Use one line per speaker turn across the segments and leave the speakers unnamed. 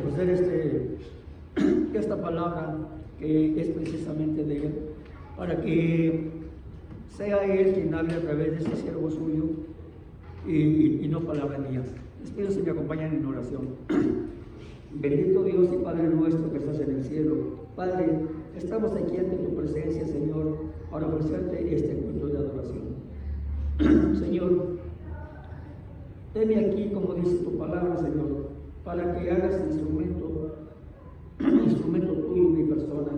ofrecer esta palabra que es precisamente de Él, para que sea Él quien hable a través de este siervo suyo y no palabra mía. Les pido si me acompañan en oración. Bendito Dios y Padre nuestro que estás en el cielo. Padre, estamos aquí ante tu presencia, Señor, para ofrecerte este culto de adoración. Señor, heme aquí, como dice tu palabra, Señor, para que hagas instrumento tuyo en mi persona.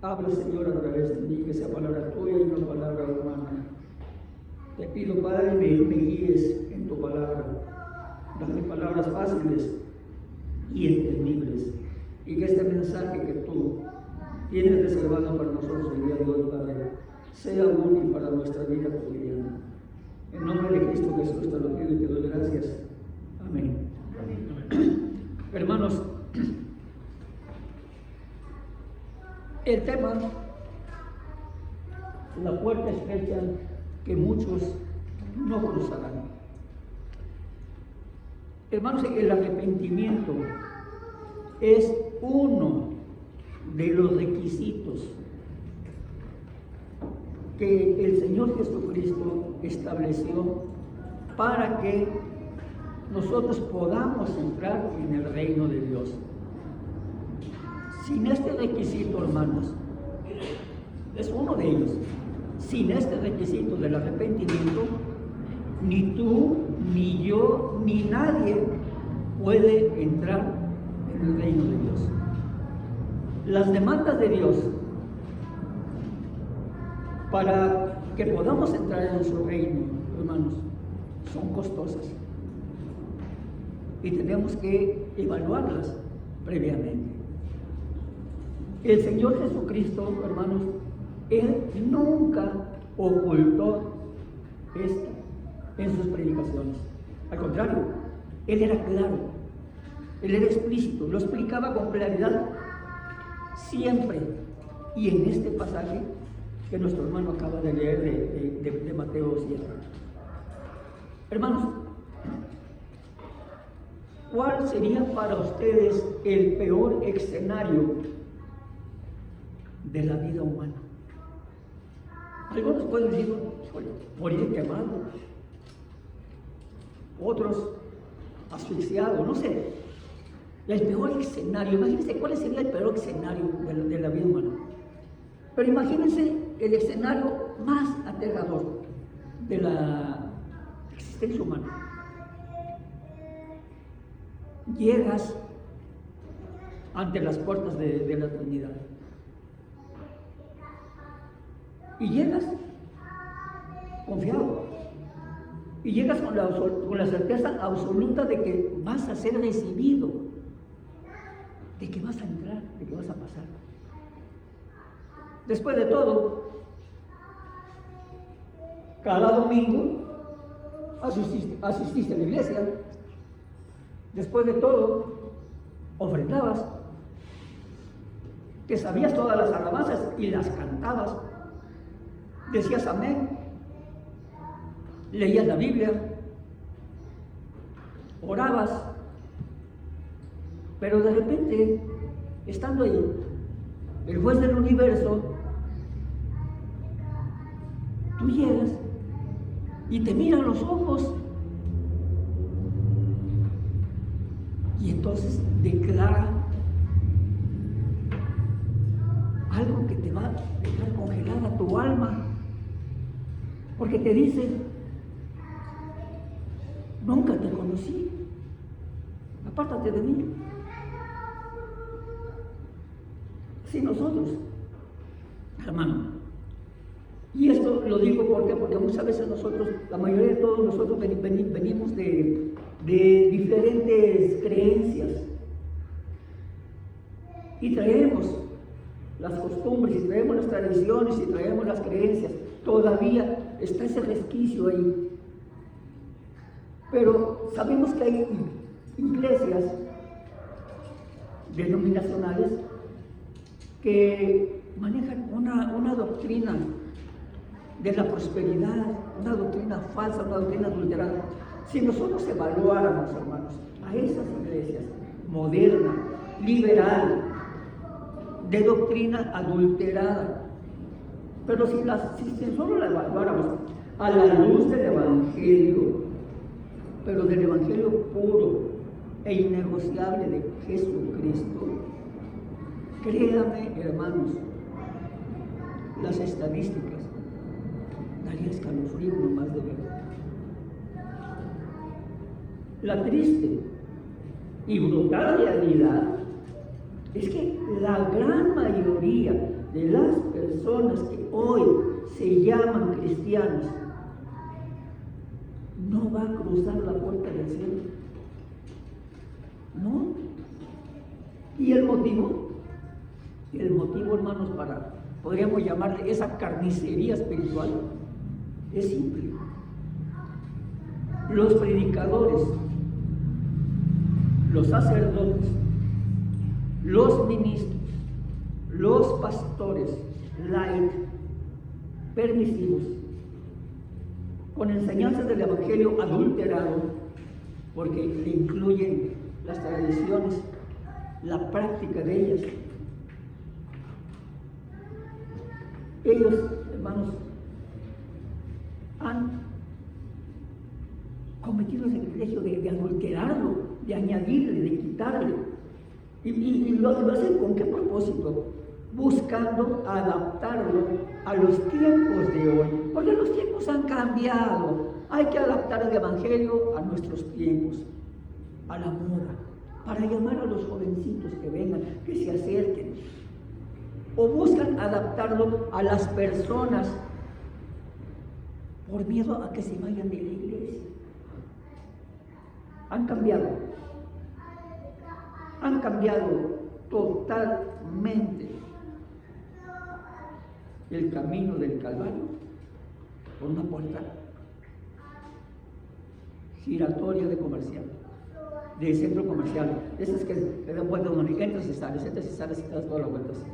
Habla, Señor, a través de mí, que sea palabra tuya y no palabra humana. Te pido, Padre, me guíes en tu palabra. Dame palabras fáciles y entendibles, y que este mensaje que tú tienes reservado para nosotros el día de hoy, Padre, sea útil para nuestra vida cotidiana. En nombre de Cristo Jesús te lo pido y te doy gracias. Amén. Hermanos, el tema, la puerta estrecha que muchos no cruzarán. Hermanos, el arrepentimiento es uno de los requisitos que el Señor Jesucristo estableció para que nosotros podamos entrar en el reino de Dios. Sin este requisito, hermanos, es uno de ellos. Sin este requisito del arrepentimiento, ni tú, ni yo, ni nadie puede entrar en el reino de Dios. Las demandas de Dios para que podamos entrar en su reino, hermanos, son costosas y tenemos que evaluarlas previamente. El Señor Jesucristo, hermanos, Él nunca ocultó esto en sus predicaciones. Al contrario, Él era claro, Él era explícito, lo explicaba con claridad siempre. Y en este pasaje que nuestro hermano acaba de leer de Mateo 7. Hermanos, ¿cuál sería para ustedes el peor escenario de la vida humana? Algunos pueden decir, morir quemado, otros asfixiados, no sé. El peor escenario, imagínense cuál sería el peor escenario de la vida humana. Pero imagínense el escenario más aterrador de la existencia humana. Llegas ante las puertas de la Trinidad. Y llegas confiado. Y llegas con la certeza absoluta de que vas a ser recibido, de que vas a entrar, de que vas a pasar. Después de todo, cada domingo asististe a la iglesia. Después de todo, ofrendabas, que sabías todas las alabanzas y las cantabas. Decías amén, leías la Biblia, orabas, pero de repente, estando ahí, el juez del universo, tú llegas y te miran los ojos y entonces declara algo que te va a dejar congelada tu alma, porque te dice: nunca te conocí, apártate de mí. Sí, nosotros, hermano. Y esto lo digo porque muchas veces nosotros, la mayoría de todos nosotros venimos de diferentes creencias y traemos las costumbres, y traemos las tradiciones, y traemos las creencias. Todavía está ese resquicio ahí. Pero sabemos que hay iglesias denominacionales que manejan una doctrina de la prosperidad, una doctrina falsa, una doctrina adulterada. Si nosotros evaluáramos, hermanos, a esas iglesias moderna, liberal, de doctrina adulterada. Pero si solo la evaluáramos a la luz del Evangelio, pero del Evangelio puro e innegociable de Jesucristo, créame, hermanos, las estadísticas daría escalofrío nomás de ver. La triste y brutal realidad es que la gran mayoría de las personas que hoy se llaman cristianos no va a cruzar la puerta del cielo. ¿No? ¿Y el motivo? El motivo, hermanos, podríamos llamarle esa carnicería espiritual, es simple. Los predicadores, los sacerdotes, los ministros, los pastores, laicos, permisivos, con enseñanzas del Evangelio adulterado, porque le incluyen las tradiciones, la práctica de ellas. Ellos, hermanos, han cometido el sacrilegio de adulterarlo, de añadirle, de quitarle. Y lo hacen con qué propósito? Buscando adaptarlo a los tiempos de hoy, porque los tiempos han cambiado. Hay que adaptar el Evangelio a nuestros tiempos, a la moda, para llamar a los jovencitos que vengan, que se acerquen. O buscan adaptarlo a las personas por miedo a que se vayan de la iglesia. Han cambiado totalmente el camino del Calvario por una puerta giratoria de centro comercial, esas que te dan vueltas donde entras y sales y te das toda la vuelta así.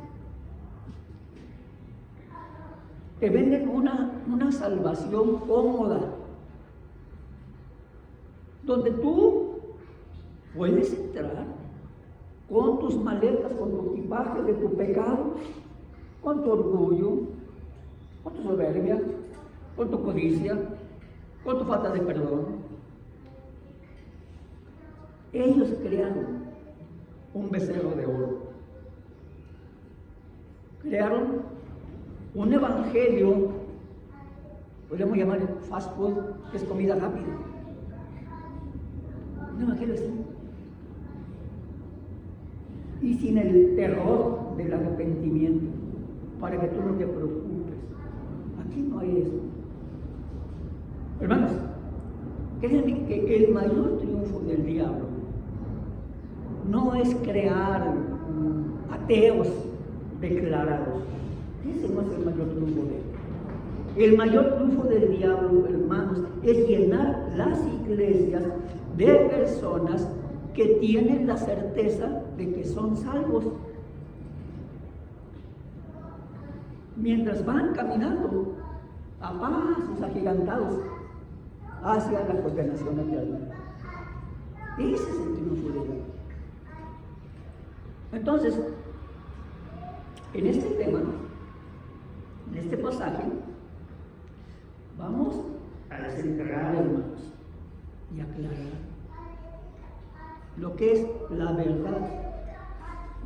Te venden una salvación cómoda, donde tú puedes entrar con tus maletas, con tu equipaje de tu pecado, con tu orgullo, con tu soberbia, con tu codicia, con tu falta de perdón. Ellos crearon un becerro de oro. Crearon un evangelio, podríamos llamar fast food, que es comida rápida. Un evangelio así. Y sin el terror del arrepentimiento, para que tú no te preocupes. Aquí no hay eso. Hermanos, créanme que el mayor triunfo del diablo no es crear ateos declarados. Ese no es el mayor triunfo de él. El mayor triunfo del diablo, hermanos, es llenar las iglesias de personas que tienen la certeza de que son salvos. Mientras van caminando a pasos agigantados hacia la condenación eterna. Ese es el triunfo de Dios. Entonces, en este tema, en este pasaje, vamos a desenterrar, hermanos, y aclarar lo que es la verdad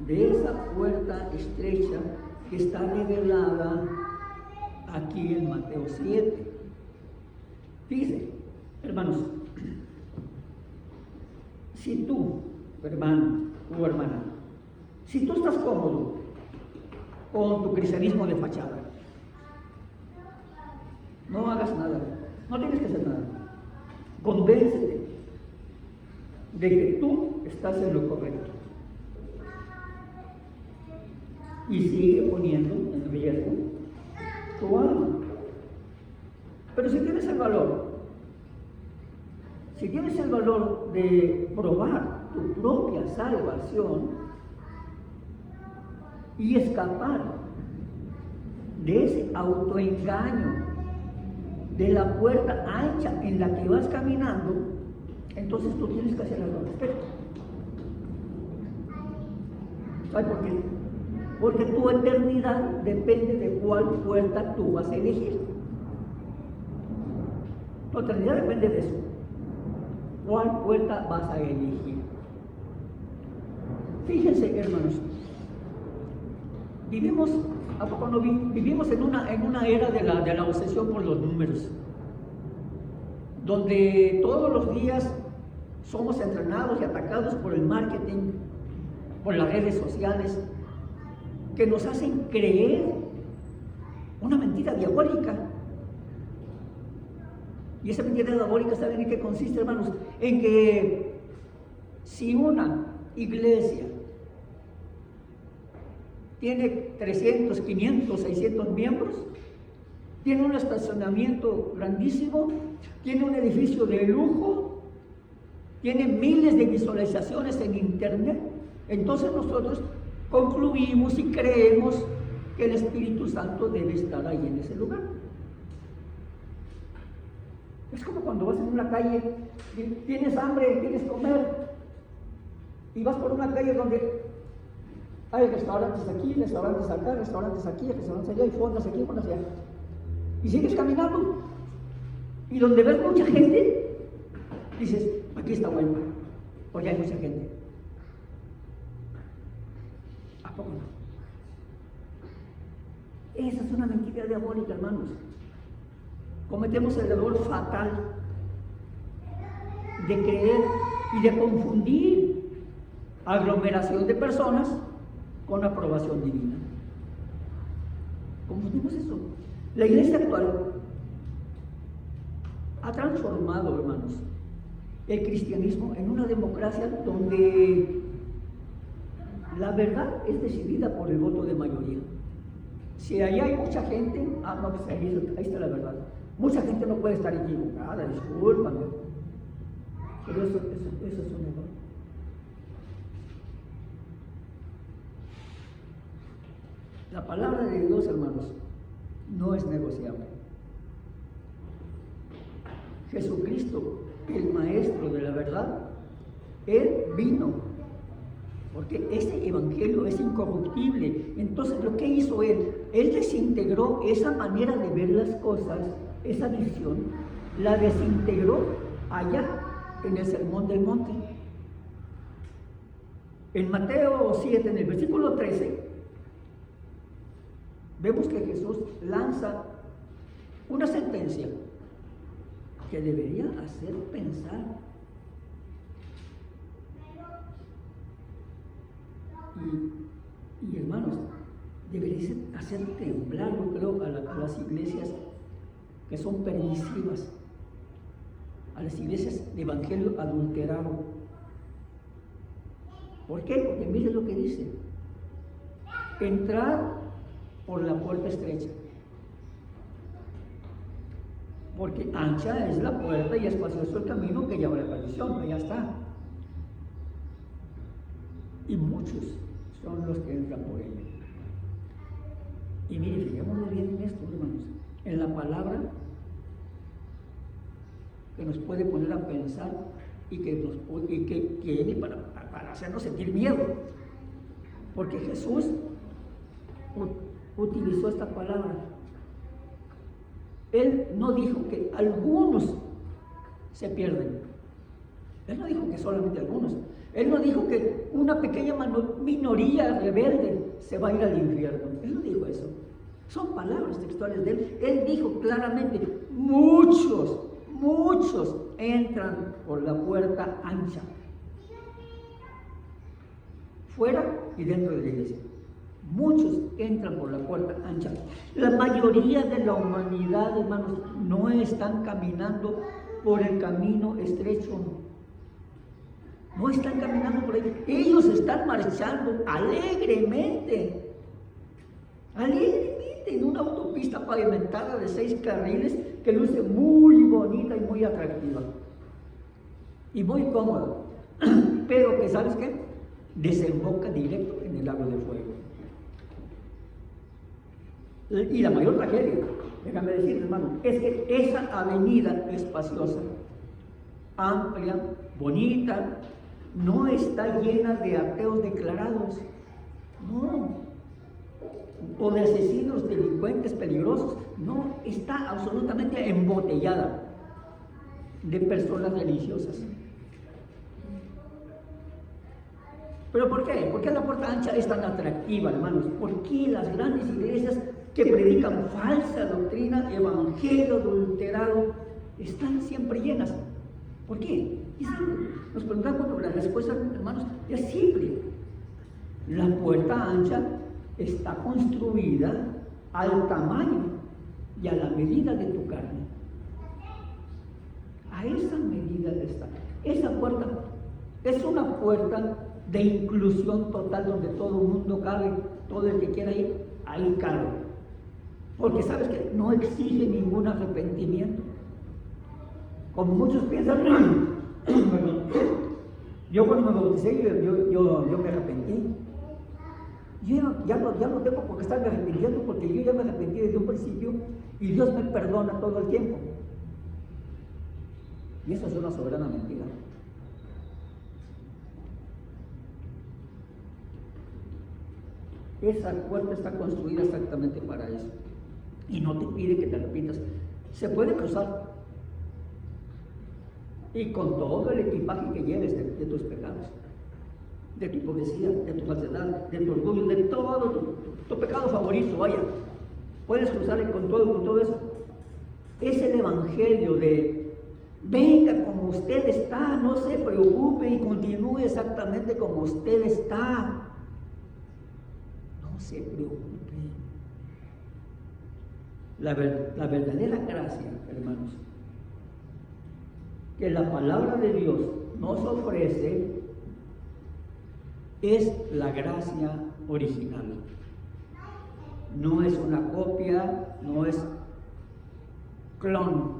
de esa puerta estrecha que está revelada aquí en Mateo 7. Fíjense, hermanos, si tú, hermano o hermana, si tú estás cómodo con tu cristianismo de fachada, no hagas nada, no tienes que hacer nada. Convéncete de que tú estás en lo correcto. Y sigue poniendo en riesgo tu alma. Pero si tienes el valor de probar tu propia salvación y escapar de ese autoengaño, de la puerta ancha en la que vas caminando, entonces tú tienes que hacer algo al respecto. ¿Sabes por qué? Porque tu eternidad depende de cuál puerta tú vas a elegir. Tu eternidad depende de eso. ¿Cuál puerta vas a elegir? Fíjense, hermanos, vivimos en una era de la obsesión por los números, donde todos los días somos entrenados y atacados por el marketing, por las redes sociales, que nos hacen creer una mentira diabólica. Y esa mentira diabólica, ¿saben en qué consiste, hermanos? En que si una iglesia tiene 300, 500, 600 miembros, tiene un estacionamiento grandísimo, tiene un edificio de lujo, tiene miles de visualizaciones en internet, entonces nosotros concluimos y creemos que el Espíritu Santo debe estar ahí en ese lugar. Es como cuando vas en una calle, tienes hambre, quieres comer, y vas por una calle donde hay restaurantes aquí, restaurantes acá, restaurantes aquí, restaurantes allá, y fondas aquí, fondas allá. Y sigues caminando, y donde ves mucha gente, dices, aquí está bueno, porque hay mucha gente. ¿A poco no? Esa es una mentira diabólica, hermanos. Cometemos el error fatal de creer y de confundir aglomeración de personas con aprobación divina. Confundimos eso. La iglesia actual ha transformado, hermanos, el cristianismo en una democracia donde la verdad es decidida por el voto de mayoría. Si allá hay mucha gente, no, pues ahí está la verdad. Mucha gente no puede estar equivocada, discúlpame. Pero eso es un error. La palabra de Dios, hermanos, no es negociable. Jesucristo, el Maestro de la verdad, Él vino, porque este evangelio es incorruptible. Entonces, ¿lo que hizo Él? Él desintegró esa manera de ver las cosas, esa visión, la desintegró allá en el Sermón del Monte. En Mateo 7, en el versículo 13, vemos que Jesús lanza una sentencia que debería hacer pensar. Y hermanos, debería hacer temblar, yo creo, a las iglesias que son permisivas, a las iglesias de evangelio adulterado. ¿Por qué? Porque miren lo que dice: entrar por la puerta estrecha, porque ancha es la puerta y espacioso el camino que lleva a la perdición. Allá está. Y muchos son los que entran por ella. Y miren, fijémonos bien en esto, hermanos, en la palabra que nos puede poner a pensar y que viene para hacernos sentir miedo. Porque Jesús utilizó esta palabra. Él no dijo que algunos se pierden. Él no dijo que solamente algunos. Él no dijo que una pequeña minoría rebelde se va a ir al infierno. Él no dijo eso. Son palabras textuales de él. Él dijo claramente: muchos entran por la puerta ancha, fuera y dentro de la iglesia. Muchos entran por la puerta ancha. La mayoría de la humanidad, hermanos, no están caminando por el camino estrecho. No están caminando por ahí. Ellos están marchando alegremente en una autopista pavimentada de 6 carriles que luce muy bonita y muy atractiva y muy cómoda, pero que, ¿sabes qué? Desemboca directo en el lago de fuego. Y la mayor tragedia, déjame decir, hermano, es que esa avenida espaciosa, amplia, bonita, no está llena de ateos declarados. No. O de asesinos, delincuentes, peligrosos. No, está absolutamente embotellada de personas religiosas. ¿Pero por qué? ¿Por qué la puerta ancha es tan atractiva, hermanos? ¿Por qué las grandes iglesias que predican falsa doctrina, evangelio adulterado, están siempre llenas? ¿Por qué? Nos preguntamos por la respuesta, hermanos, es simple. La puerta ancha está construida al tamaño y a la medida de tu carne. A esa medida está. Esa puerta es una puerta de inclusión total donde todo el mundo cabe, todo el que quiera ir, ahí cabe. Porque sabes que no exige ningún arrepentimiento. Como muchos piensan, yo cuando me bauticé, yo me arrepentí. Yo ya no tengo por qué estarme arrepintiendo, porque yo ya me arrepentí desde un principio y Dios me perdona todo el tiempo. Y eso es una soberana mentira. Esa puerta está construida exactamente para eso. Y no te pide que te arrepientas. Se puede cruzar. Y con todo el equipaje que lleves de tus pecados, de tu hipocresía, de tu falsedad, de tu orgullo, de todo tu pecado favorito, vaya. Puedes cruzar con todo eso. Es el evangelio de venga como usted está, no se preocupe y continúe exactamente como usted está. No se preocupe. La verdadera gracia, hermanos, que la palabra de Dios nos ofrece es la gracia original. No es una copia, no es clon.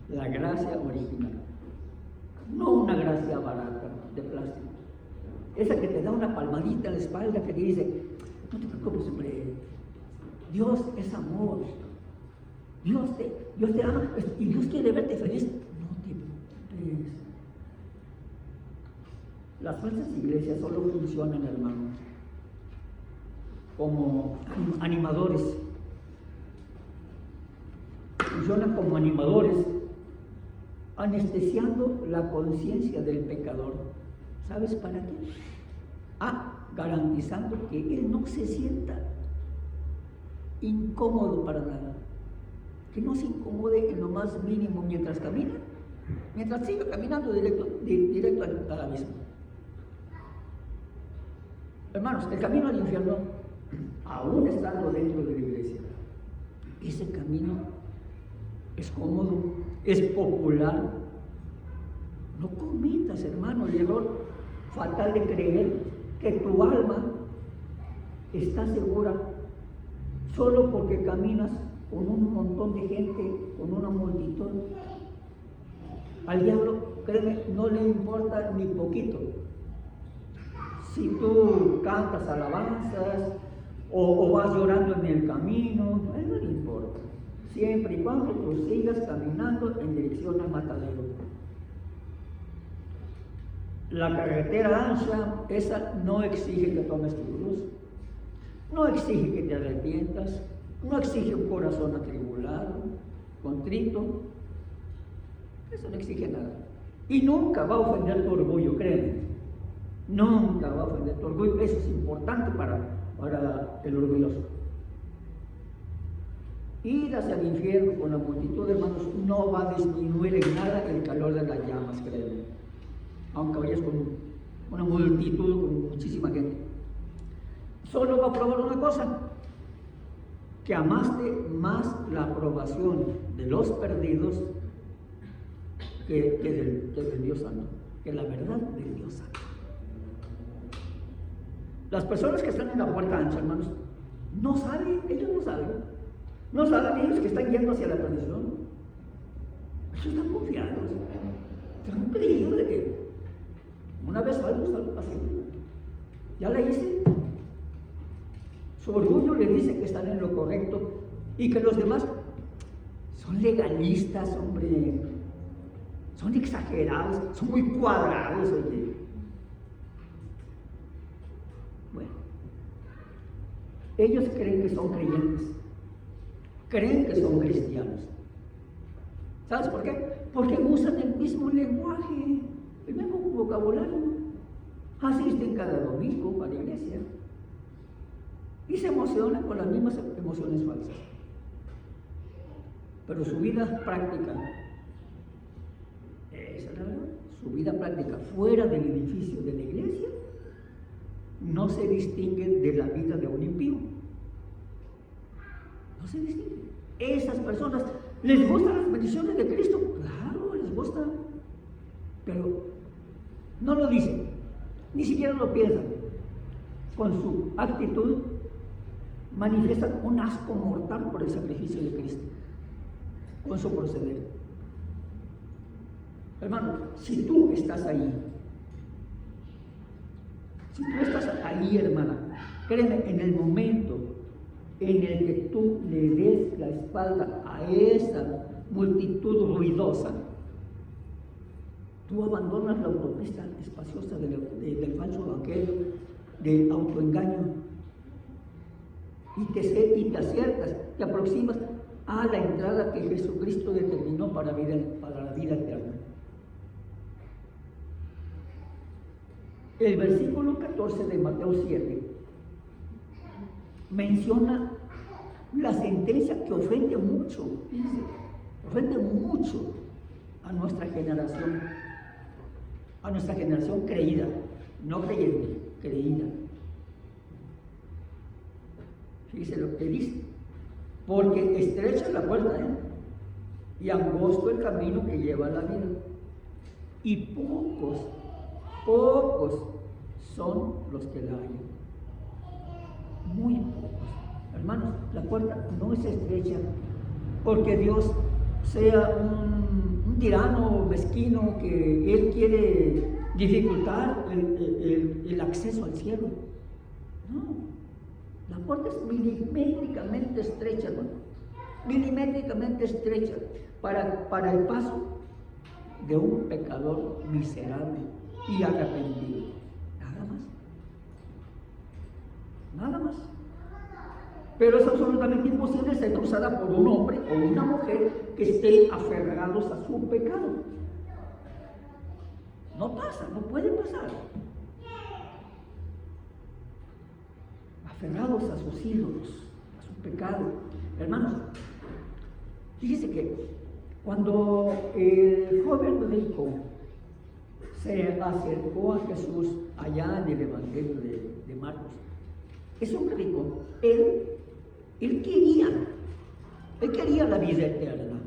La gracia original. No una gracia barata de plástico. Esa que te da una palmadita en la espalda que te dice, no te preocupes, hombre, Dios es amor. Dios te ama y Dios quiere verte feliz. No te preocupes. Las falsas iglesias solo funcionan, hermanos, como animadores. Funcionan como animadores, anestesiando la conciencia del pecador. ¿Sabes para qué? Garantizando que él no se sienta incómodo para nada. Que no se incomode en lo más mínimo mientras camina, mientras siga caminando directo al abismo. Hermanos, el camino al infierno, aún estando dentro de la iglesia, ese camino es cómodo, es popular. No cometas, hermano, el error fatal de creer que tu alma está segura solo porque caminas con un montón de gente, con una multitud. Al diablo, créeme, no le importa ni poquito si tú cantas alabanzas o vas llorando en el camino. A él no le importa, siempre y cuando tú sigas caminando en dirección al matadero. La carretera ancha, esa no exige que tomes tu cruz, no exige que te arrepientas, no exige un corazón atribulado, contrito. Eso no exige nada. Y nunca va a ofender tu orgullo, créeme. Nunca va a ofender tu orgullo. Eso es importante para el orgulloso. Ir hacia el infierno con la multitud de hermanos no va a disminuir en nada el calor de las llamas, créeme. Aunque vayas con una multitud, con muchísima gente. Solo va a probar una cosa: que amaste más la aprobación de los perdidos que del Dios Santo, que la verdad del Dios Santo. Las personas que están en la puerta ancha, hermanos, no saben, ellos no saben ellos que están yendo hacia la perdición. Ellos están confiados, están creyendo de que una vez salgo así. Ya le hice. Su orgullo le dice que están en lo correcto y que los demás son legalistas, hombre. Son exagerados, son muy cuadrados, oye. Bueno, ellos creen que son creyentes, creen que son cristianos. ¿Sabes por qué? Porque usan el mismo lenguaje, el mismo vocabulario. Asisten cada domingo a la iglesia y se emocionan con las mismas emociones falsas. Pero su vida práctica, esa es la verdad, su vida práctica fuera del edificio de la iglesia no se distingue de la vida de un impío. No se distingue. Esas personas, ¿les gustan las bendiciones de Cristo? Claro, les gustan, pero no lo dicen, ni siquiera lo piensan. Con su actitud manifiestan un asco mortal por el sacrificio de Cristo, con su proceder. Hermano, si tú estás ahí, hermana, créeme, en el momento en el que tú le des la espalda a esa multitud ruidosa, tú abandonas la autopista espaciosa del falso evangelio, del autoengaño, y te acercas, te aproximas a la entrada que Jesucristo determinó para la vida eterna. El versículo 14 de Mateo 7 menciona la sentencia que ofende mucho, a nuestra generación creída, no creyente, creída. Fíjese lo que dice: porque estrecha es la puerta, y angosto el camino que lleva a la vida, y pocos son los que la hallan. Muy pocos. Hermanos, la puerta no es estrecha porque Dios sea un tirano mezquino que Él quiere dificultar el acceso al cielo. No, la puerta es milimétricamente estrecha, hermano. Milimétricamente estrecha para el paso de un pecador miserable y arrepentido. Nada más. Pero es absolutamente imposible ser cruzada por un hombre o una mujer que estén aferrados a su pecado. No pasa, no puede pasar. Aferrados a sus ídolos, a su pecado. Hermanos, fíjese que cuando el joven rico se acercó a Jesús allá en el Evangelio de Marcos, es un rico, él quería la vida eterna,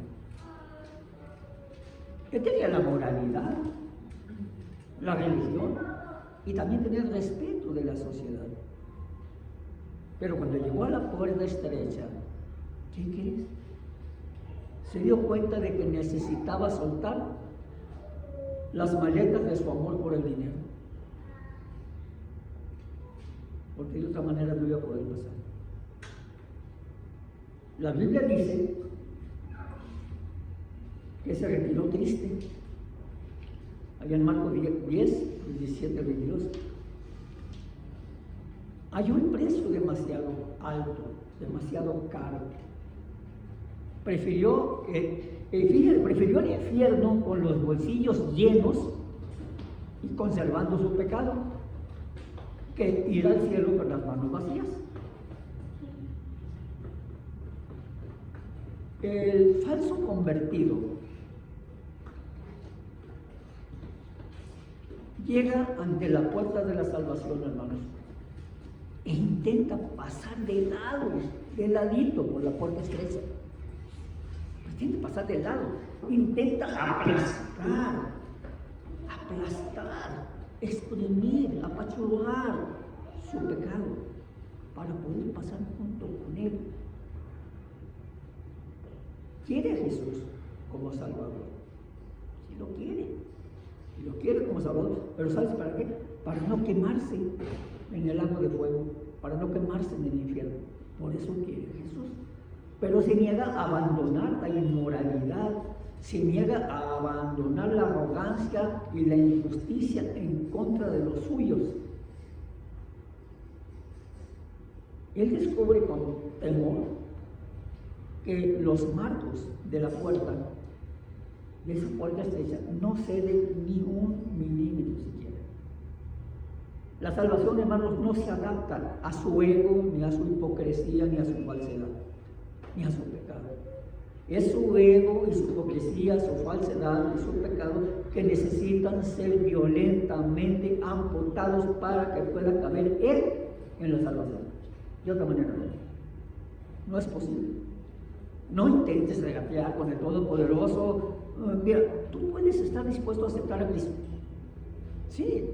él quería la moralidad, la religión y también tenía el respeto de la sociedad. Pero cuando llegó a la puerta estrecha, ¿qué crees? Se dio cuenta de que necesitaba soltar las maletas de su amor por el dinero, porque de otra manera no iba a poder pasar. La Biblia dice que se retiró triste, allá en Marcos 10, 17 al 22. Halló el precio demasiado alto, demasiado caro. Prefirió el infierno con los bolsillos llenos y conservando su pecado, que ir al cielo con las manos vacías. El falso convertido llega ante la puerta de la salvación, hermanos, e intenta pasar de ladito por la puerta estrecha. Intenta pasar de lado, intenta aplastar, exprimir, apachurrar su pecado para poder pasar junto con él. ¿Quiere a Jesús como Salvador? Si lo quiere como Salvador, pero ¿sabes para qué? Para no quemarse en el lago de fuego, para no quemarse en el infierno. Por eso quiere a Jesús. Pero se niega a abandonar la inmoralidad, se niega a abandonar la arrogancia y la injusticia en contra de los suyos. él descubre con temor que los marcos de la puerta, de esa puerta estrecha, no ceden ni un milímetro siquiera. La salvación, hermanos, no se adapta a su ego, ni a su hipocresía, ni a su falsedad, ni a su pecado. Es su ego y su hipocresía, su falsedad y su pecado que necesitan ser violentamente amputados para que pueda caber él en la salvación. De otra manera no es posible. No intentes regatear con el Todopoderoso. Mira, tú puedes estar dispuesto a aceptar a Cristo. Sí,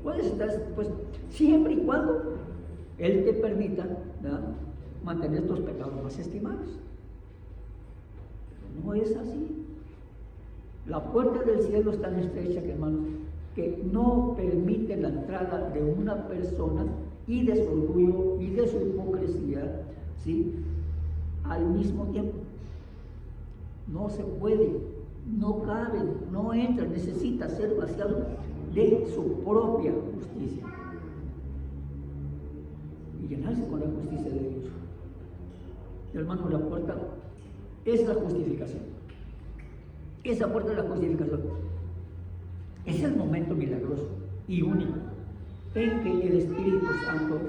puedes estar dispuesto, siempre y cuando Él te permita, ¿verdad?, mantener tus pecados más estimados. Pero no es así. La puerta del cielo es tan estrecha, que, hermanos, que no permite la entrada de una persona y de su orgullo y de su hipocresía, ¿sí?, al mismo tiempo. No se puede, no cabe, no entra, necesita ser vaciado de su propia justicia y llenarse con la justicia de Dios. Hermano, la puerta es la justificación. Esa puerta es la justificación. Es el momento milagroso y único en que el Espíritu Santo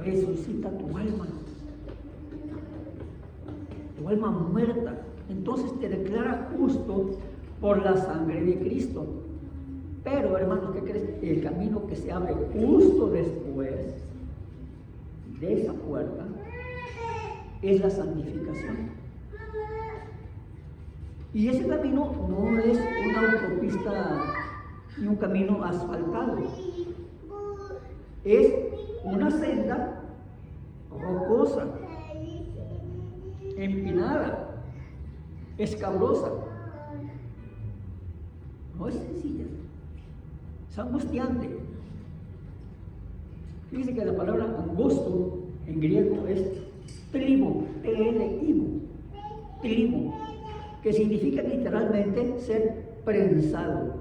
resucita tu alma muerta. Entonces te declara justo por la sangre de Cristo. Pero, hermanos, ¿qué crees? El camino que se abre justo después de esa puerta es la santificación. Y ese camino no es una autopista ni un camino asfaltado. Es una senda rocosa, empinada, escabrosa. No es sencilla, es angustiante. Fíjense que la palabra angosto en griego es trimo, trimo, que significa literalmente ser prensado,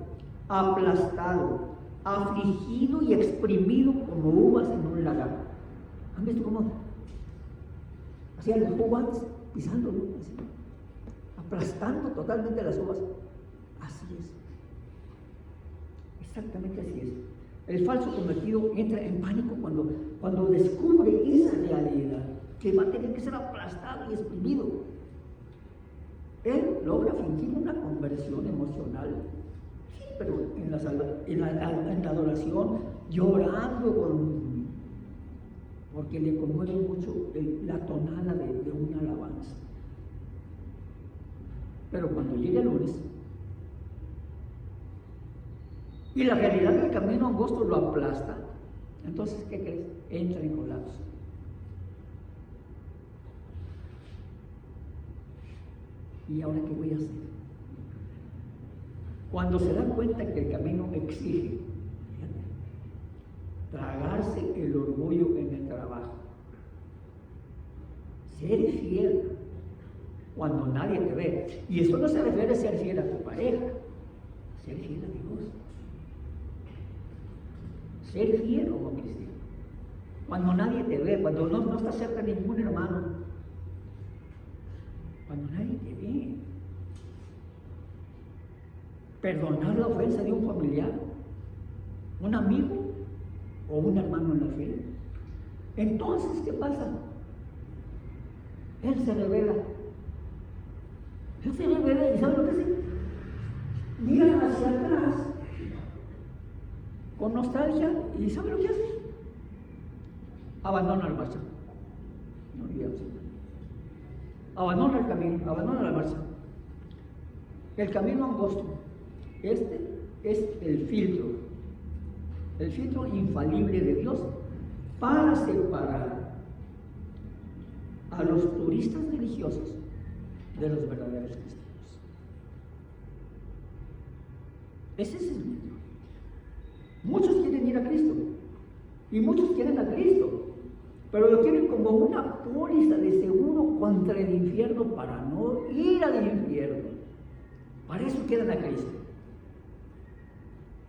aplastado, afligido y exprimido como uvas en un lagar. ¿Han visto cómo hacían los jugo antes? Pisándolo, así, aplastando totalmente las uvas. Así es. Exactamente así es. El falso convertido entra en pánico cuando descubre esa realidad, que va a tener que ser aplastado y exprimido. Él logra fingir una conversión emocional, sí, pero en la adoración, llorando porque le conmueve mucho la tonada de una alabanza. Pero cuando llega el lunes, y la realidad del camino angosto lo aplasta, entonces, ¿qué crees? Entra en colapso. ¿Y ahora qué voy a hacer? Cuando se da cuenta que el camino exige, fíjate, tragarse el orgullo en el trabajo, ser fiel cuando nadie te ve. Y esto no se refiere a ser fiel a tu pareja, ser fiel a Dios. Ser fiel como cristiano. Cuando nadie te ve, cuando no estás cerca de ningún hermano, cuando nadie te ve. Perdonar la ofensa de un familiar, un amigo o un hermano en la fe. Entonces, ¿qué pasa? Él se revela. Él se revela y ¿sabe lo que hace? Mira hacia atrás con nostalgia y ¿sabe lo que hace? Abandona la marcha. No olvidemos. Abandona el camino, abandona la marcha. El camino angosto. Este es el filtro infalible de Dios para separar a los turistas religiosos de los verdaderos cristianos. Ese es el filtro. Muchos quieren ir a Cristo y muchos quieren a Cristo, pero lo quieren como una póliza de seguro contra el infierno para no ir al infierno. Para eso quieren a Cristo.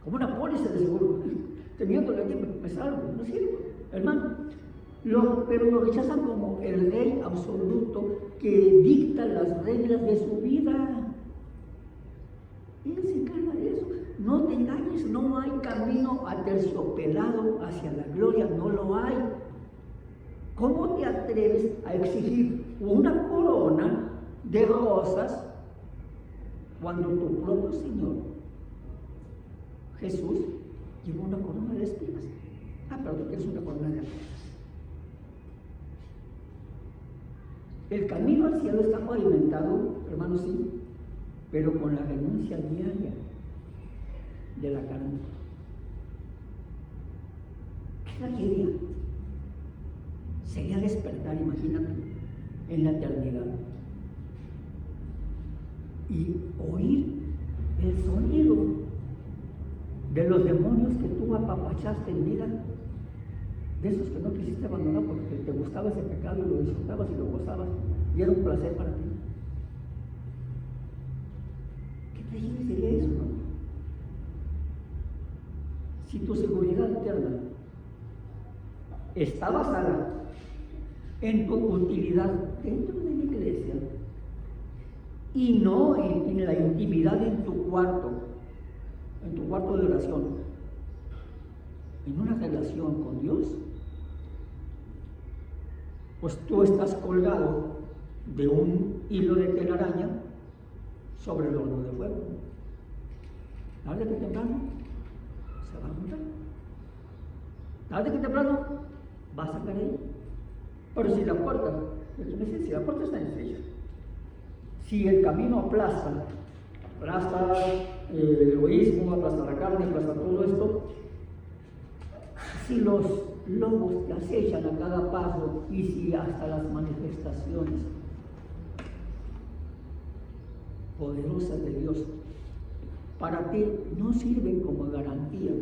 Como una póliza de seguro. Teniéndole aquí me salvo, no sirve. Hermano, pero lo rechazan como el rey absoluto que dicta las reglas de su vida. Él se encarga de eso. No te engañes, no hay camino aterciopelado hacia la gloria, no lo hay. ¿Cómo te atreves a exigir una corona de rosas cuando tu propio Señor Jesús llevó una corona de espinas? Pero tú quieres una corona de rosas. El camino al cielo está pavimentado, hermanos, sí, pero con la renuncia diaria de la carne. ¿Qué tragedia? Sería despertar, imagínate, en la eternidad y oír el sonido de los demonios que tú apapachaste en vida, de esos que no quisiste abandonar porque te gustaba ese pecado y lo disfrutabas y lo gozabas y era un placer para ti. ¿Qué tragedia sería eso, no? Si tu seguridad eterna está basada en tu utilidad dentro de la iglesia y no en la intimidad en tu cuarto de oración, en una relación con Dios, pues tú estás colgado de un hilo de telaraña sobre el horno de fuego. Tarde que temprano se va a juntar. Tarde que temprano vas a caer. Pero si la puerta, si la puerta está estrecha, si el camino aplasta el egoísmo, aplasta la carne, aplasta todo esto, si los lobos te acechan a cada paso y si hasta las manifestaciones poderosas de Dios para ti no sirven como garantía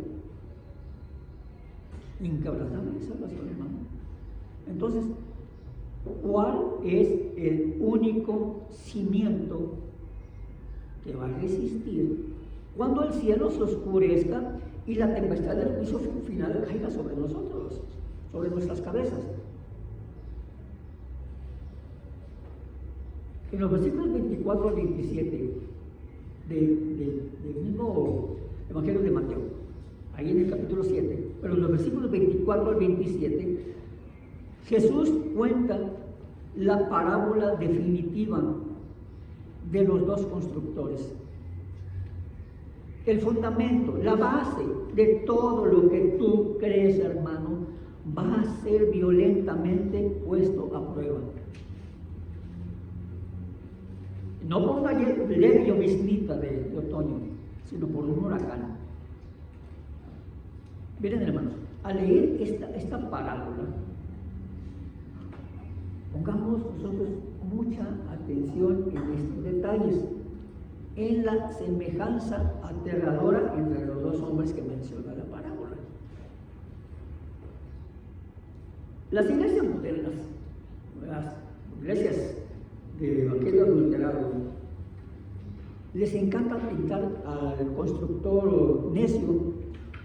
inquebrantable de salvación, hermano, entonces, ¿cuál es el único cimiento que va a resistir cuando el cielo se oscurezca y la tempestad del juicio final caiga sobre nosotros, sobre nuestras cabezas? En los versículos 24 al 27 del mismo Evangelio de Mateo, ahí en el capítulo 7, pero en los versículos 24 al 27, Jesús cuenta la parábola definitiva de los dos constructores. El fundamento, la base de todo lo que tú crees, hermano, va a ser violentamente puesto a prueba. No por una leve lloviznita de otoño, sino por un huracán. Miren, hermanos, al leer esta parábola, pongamos nosotros mucha atención en estos detalles, en la semejanza aterradora entre los dos hombres que menciona la parábola. Las iglesias modernas, las iglesias de evangelio adulterado, les encanta pintar al constructor necio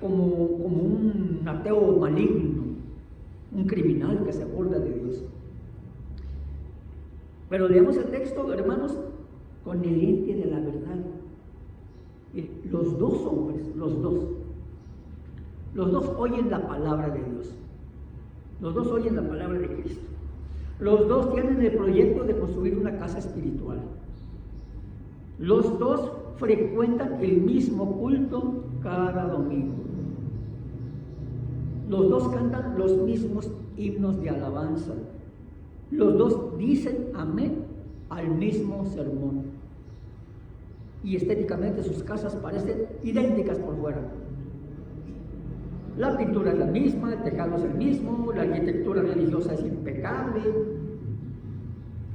como un ateo maligno, un criminal que se burla de Dios. Pero leamos el texto, hermanos, con el lente de la verdad. Los dos hombres, los dos oyen la palabra de Dios. Los dos oyen la palabra de Cristo. Los dos tienen el proyecto de construir una casa espiritual. Los dos frecuentan el mismo culto cada domingo. Los dos cantan los mismos himnos de alabanza. Los dos dicen amén al mismo sermón. Y estéticamente sus casas parecen idénticas por fuera. La pintura es la misma, el tejado es el mismo, la arquitectura religiosa es impecable.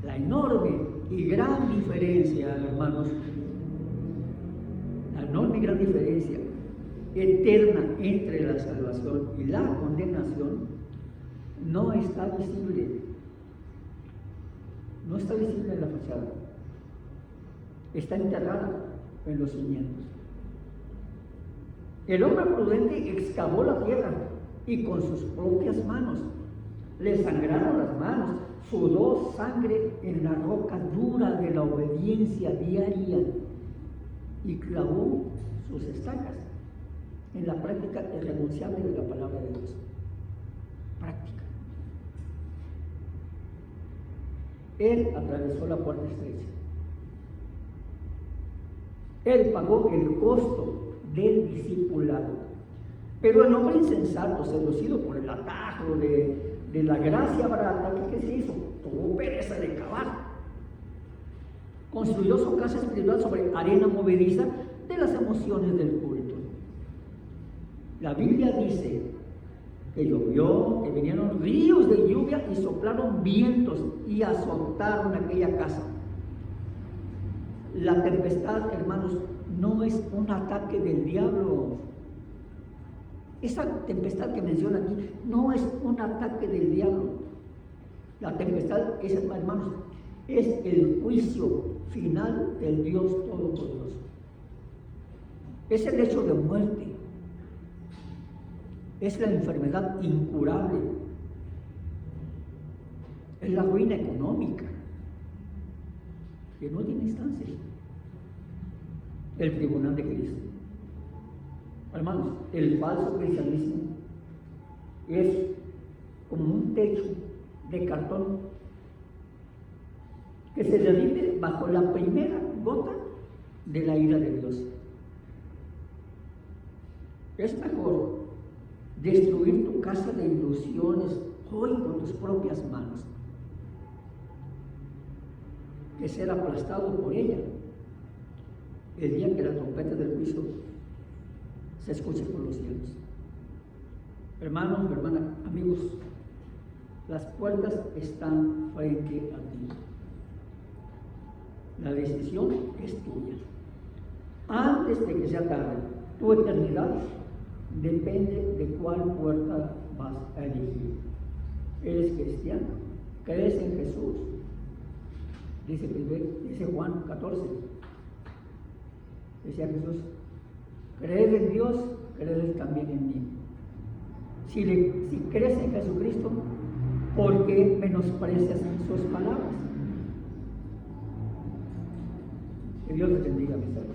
La enorme y gran diferencia, hermanos, la enorme y gran diferencia eterna entre la salvación y la condenación no está visible. No está visible en la fachada. Está enterrada en los cimientos. El hombre prudente excavó la tierra y con sus propias manos le sangraron las manos, sudó sangre en la roca dura de la obediencia diaria y clavó sus estacas en la práctica irrenunciable de la palabra de Dios. Práctica. Él atravesó la puerta estrecha. Él pagó el costo del discipulado. Pero el hombre insensato, seducido por el atajo de la gracia barata, ¿qué se hizo? Tuvo pereza de cavar. Construyó su casa espiritual sobre arena movediza de las emociones del culto. La Biblia dice que llovió, que vinieron ríos de lluvia y soplaron vientos y azotaron aquella casa. La tempestad, hermanos, no es un ataque del diablo. Esa tempestad que menciona aquí no es un ataque del diablo. La tempestad, hermanos, es el juicio final del Dios Todopoderoso. Es el hecho de muerte. Es la enfermedad incurable. Es la ruina económica que no tiene instancia. El tribunal de Cristo. Hermanos, el falso cristianismo es como un techo de cartón que se derrite bajo la primera gota de la ira de Dios. Es mejor destruir tu casa de ilusiones hoy con tus propias manos que ser aplastado por ella el día que la trompeta del juicio se escuche por los cielos. Hermanos, hermanas, amigos, las puertas están frente a ti. La decisión es tuya. Antes de que sea tarde, tu eternidad depende de cuál puerta vas a elegir. ¿Eres cristiano? ¿Crees en Jesús? Dice Juan 14. Decía Jesús, creed en Dios, creed también en mí. Si crees en Jesucristo, ¿por qué menosprecias sus palabras? Que Dios les bendiga, mis hermanos.